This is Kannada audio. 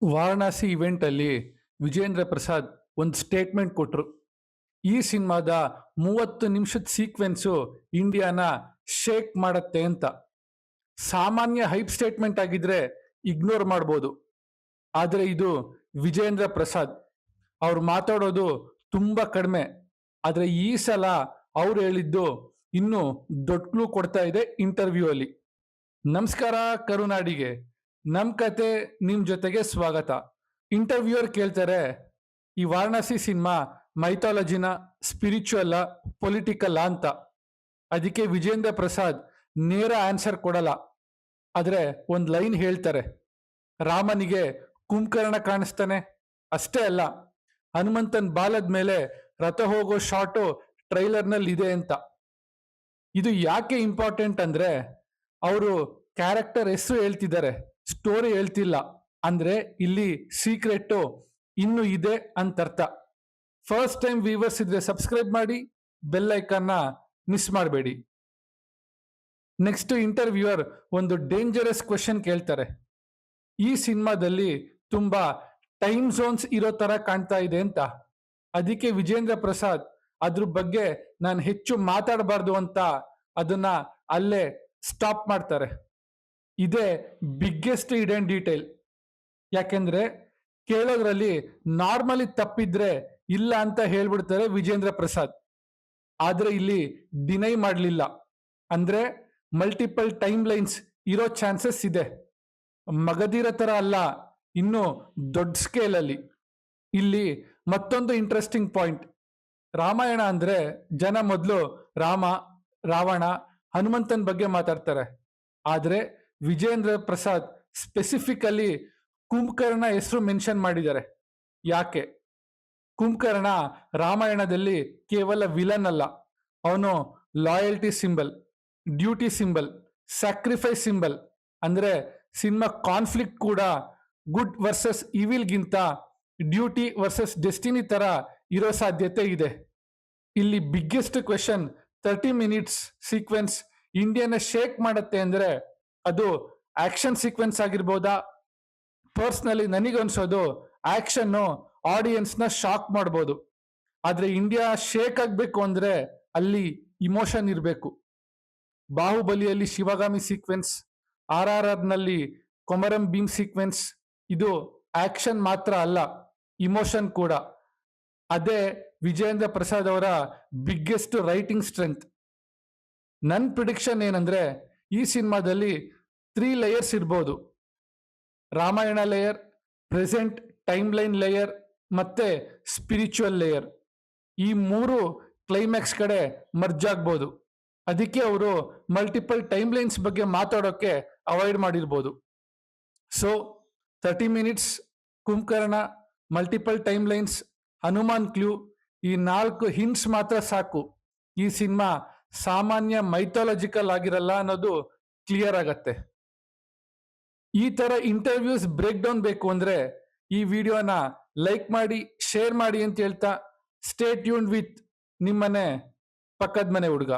ವಾರಣಾಸಿ ಇವೆಂಟ್ ಅಲ್ಲಿ ವಿಜೇಂದ್ರ ಪ್ರಸಾದ್ ಒಂದು ಸ್ಟೇಟ್ಮೆಂಟ್ ಕೊಟ್ರು. ಈ ಸಿನಿಮಾದ 30 ನಿಮಿಷದ ಸೀಕ್ವೆನ್ಸು ಇಂಡಿಯಾನ ಶೇಕ್ ಮಾಡತ್ತೆ ಅಂತ. ಸಾಮಾನ್ಯ ಹೈಪ್ ಸ್ಟೇಟ್ಮೆಂಟ್ ಆಗಿದ್ರೆ ಇಗ್ನೋರ್ ಮಾಡ್ಬೋದು, ಆದರೆ ಇದು ವಿಜೇಂದ್ರ ಪ್ರಸಾದ್. ಅವ್ರು ಮಾತಾಡೋದು ತುಂಬಾ ಕಡಿಮೆ, ಆದರೆ ಈ ಸಲ ಅವ್ರು ಹೇಳಿದ್ದು ಇನ್ನು ದೊಡ್ಡ ಕ್ಲೂ ಕೊಡ್ತಾ ಇದೆ ಇಂಟರ್ವ್ಯೂ ಅಲ್ಲಿ. ನಮಸ್ಕಾರ ಕರುನಾಡಿಗೆ, ನಮ್ ಕತೆ ನಿಮ್ ಜೊತೆಗೆ ಸ್ವಾಗತ. ಇಂಟರ್ವ್ಯೂಯರ್ ಕೇಳ್ತಾರೆ, ಈ ವಾರಣಾಸಿ ಸಿನಿಮಾ ಮೈಥಾಲಜಿನ, ಸ್ಪಿರಿಚುವಲ್, ಪೊಲಿಟಿಕಲ್ ಅಂತ. ಅದಕ್ಕೆ ವಿಜೇಂದ್ರ ಪ್ರಸಾದ್ ನೇರ ಆನ್ಸರ್ ಕೊಡಲ್ಲ, ಆದ್ರೆ ಒಂದ್ ಲೈನ್ ಹೇಳ್ತಾರೆ. ರಾಮನಿಗೆ ಕುಂಭಕರ್ಣ ಕಾಣಿಸ್ತಾನೆ, ಅಷ್ಟೇ ಅಲ್ಲ, ಹನುಮಂತನ್ ಬಾಲದ ಮೇಲೆ ರಥ ಹೋಗೋ ಶಾಟು ಟ್ರೈಲರ್ನಲ್ಲಿ ಇದೆ ಅಂತ. ಇದು ಯಾಕೆ ಇಂಪಾರ್ಟೆಂಟ್ ಅಂದ್ರೆ, ಅವರು ಕ್ಯಾರೆಕ್ಟರ್ ಹೆಸರು ಹೇಳ್ತಿದ್ದಾರೆ, ಸ್ಟೋರಿ ಹೇಳ್ತಿಲ್ಲ. ಅಂದ್ರೆ ಇಲ್ಲಿ ಸೀಕ್ರೆಟ್ ಇನ್ನು ಇದೆ ಅಂತ ಅರ್ಥ. ಫಸ್ಟ್ ಟೈಮ್ ವ್ಯೂವರ್ಸ್ ಇದ್ರೆ ಸಬ್ಸ್ಕ್ರೈಬ್ ಮಾಡಿ, ಬೆಲ್ ಐಕಾನ್ನ ಮಿಸ್ ಮಾಡಬೇಡಿ. ನೆಕ್ಸ್ಟ್ ಇಂಟರ್ವ್ಯೂಯರ್ ಒಂದು ಡೇಂಜರಸ್ ಕ್ವೆಶನ್ ಕೇಳ್ತಾರೆ. ಈ ಸಿನಿಮಾದಲ್ಲಿ ತುಂಬಾ ಟೈಮ್ ಝೋನ್ಸ್ ಇರೋ ತರ ಕಾಣ್ತಾ ಇದೆ ಅಂತ. ಅದಕ್ಕೆ ವಿಜೇಂದ್ರ ಪ್ರಸಾದ್ ಅದ್ರ ಬಗ್ಗೆ ನಾನು ಹೆಚ್ಚು ಮಾತಾಡಬಾರ್ದು ಅಂತ ಅದನ್ನ ಅಲ್ಲೇ ಸ್ಟಾಪ್ ಮಾಡ್ತಾರೆ. ಇದೇ ಬಿಗ್ಗೆಸ್ಟ್ ಹಿಡನ್ ಡೀಟೇಲ್. ಯಾಕೆಂದ್ರೆ ಕೇಳೋದ್ರಲ್ಲಿ ನಾರ್ಮಲಿ ತಪ್ಪಿದ್ರೆ ಇಲ್ಲ ಅಂತ ಹೇಳ್ಬಿಡ್ತಾರೆ ವಿಜೇಂದ್ರ ಪ್ರಸಾದ್, ಆದ್ರೆ ಇಲ್ಲಿ ಡಿನೈ ಮಾಡಲಿಲ್ಲ. ಅಂದ್ರೆ ಮಲ್ಟಿಪಲ್ ಟೈಮ್ ಲೈನ್ಸ್ ಇರೋ ಚಾನ್ಸಸ್ ಇದೆ. ಮಗದಿರೋ ತರ ಅಲ್ಲ, ಇನ್ನು ದೊಡ್ಡ ಸ್ಕೇಲ್ ಅಲ್ಲಿ. ಇಲ್ಲಿ ಮತ್ತೊಂದು ಇಂಟ್ರೆಸ್ಟಿಂಗ್ ಪಾಯಿಂಟ್. ರಾಮಾಯಣ ಅಂದ್ರೆ ಜನ ಮೊದಲು ರಾಮ, ರಾವಣ, ಹನುಮಂತನ್ ಬಗ್ಗೆ ಮಾತಾಡ್ತಾರೆ. ಆದ್ರೆ ವಿಜೇಂದ್ರ ಪ್ರಸಾದ್ ಸ್ಪೆಸಿಫಿಕಲಿ ಕುಂಭಕರ್ಣ ಹೆಸರು ಮೆನ್ಷನ್ ಮಾಡಿದ್ದಾರೆ. ಯಾಕೆ? ಕುಂಭಕರ್ಣ ರಾಮಾಯಣದಲ್ಲಿ ಕೇವಲ ವಿಲನ್ ಅಲ್ಲ, ಅವನು loyalty symbol, duty symbol, sacrifice symbol. ಅಂದ್ರೆ ಸಿನಿಮಾ ಕಾನ್ಫ್ಲಿಕ್ಟ್ ಕೂಡ ಗುಡ್ ವರ್ಸಸ್ ಇವಿಲ್ಗಿಂತ ಡ್ಯೂಟಿ ವರ್ಸಸ್ ಡೆಸ್ಟಿನಿ ತರ ಇರೋ ಸಾಧ್ಯತೆ ಇದೆ. ಇಲ್ಲಿ ಬಿಗ್ಗೆಸ್ಟ್ ಕ್ವೆಶನ್, 30 ಮಿನಿಟ್ಸ್ ಸೀಕ್ವೆನ್ಸ್ ಇಂಡಿಯಾನ ಶೇಕ್ ಮಾಡತ್ತೆ ಅಂದ್ರೆ ಅದು ಆಕ್ಷನ್ ಸೀಕ್ವೆನ್ಸ್ ಆಗಿರ್ಬೋದಾ? ಪರ್ಸ್ನಲಿ ನನಗನ್ಸೋದು ಆಕ್ಷನ್ ಆಡಿಯನ್ಸ್ನ ಶಾಕ್ ಮಾಡ್ಬೋದು, ಆದ್ರೆ ಇಂಡಿಯಾ ಶೇಕ್ ಆಗ್ಬೇಕು ಅಂದ್ರೆ ಅಲ್ಲಿ ಇಮೋಷನ್ ಇರಬೇಕು. ಬಾಹುಬಲಿಯಲ್ಲಿ ಶಿವಗಾಮಿ ಸೀಕ್ವೆನ್ಸ್, RRR ನಲ್ಲಿ ಕೊಮರಂ ಭೀಮ್ ಸೀಕ್ವೆನ್ಸ್, ಇದು ಆಕ್ಷನ್ ಮಾತ್ರ ಅಲ್ಲ, ಇಮೋಷನ್ ಕೂಡ. ಅದೇ ವಿಜೇಂದ್ರ ಪ್ರಸಾದ್ ಅವರ ಬಿಗ್ಗೆಸ್ಟ್ ರೈಟಿಂಗ್ ಸ್ಟ್ರೆಂತ್. ನನ್ನ ಪ್ರಿಡಿಕ್ಷನ್ ಏನಂದ್ರೆ, ಈ ಸಿನಿಮಾದಲ್ಲಿ 3 ಲೇಯರ್ಸ್ ಇರ್ಬೋದು. Ramayana layer, present time line layer, ಮತ್ತೆ ಸ್ಪಿರಿಚುವಲ್ ಲೇಯರ್. ಈ 3 ಕ್ಲೈಮ್ಯಾಕ್ಸ್ ಕಡೆ ಮರ್ಜ್ ಆಗ್ಬೋದು. ಅದಕ್ಕೆ ಅವರು ಮಲ್ಟಿಪಲ್ ಟೈಮ್ ಲೈನ್ಸ್ ಬಗ್ಗೆ ಮಾತಾಡೋಕೆ ಅವಾಯ್ಡ್ ಮಾಡಿರ್ಬೋದು. So 30 minutes Kumbhakarna, multiple time lines, Hanuman clue, ಈ 4 ಹಿಂಟ್ಸ್ ಮಾತ್ರ ಸಾಕು ಈ ಸಿನಿಮಾ ಸಾಮಾನ್ಯ ಮೈಥಾಲಜಿಕಲ್ ಆಗಿರಲ್ಲ ಅನ್ನೋದು ಕ್ಲಿಯರ್ ಆಗತ್ತೆ. ಈ ತರ ಇಂಟರ್ವ್ಯೂಸ್ ಬ್ರೇಕ್ ಡೌನ್ ಬೇಕು ಅಂದ್ರೆ ಈ ವಿಡಿಯೋನ ಲೈಕ್ ಮಾಡಿ, ಶೇರ್ ಮಾಡಿ ಅಂತ ಹೇಳ್ತಾ, ಸ್ಟೇ ಟ್ಯೂನ್ಡ್ ವಿತ್ ನಿಮ್ಮನೆ ಪಕ್ಕದ ಮನೆ ಹುಡುಗ.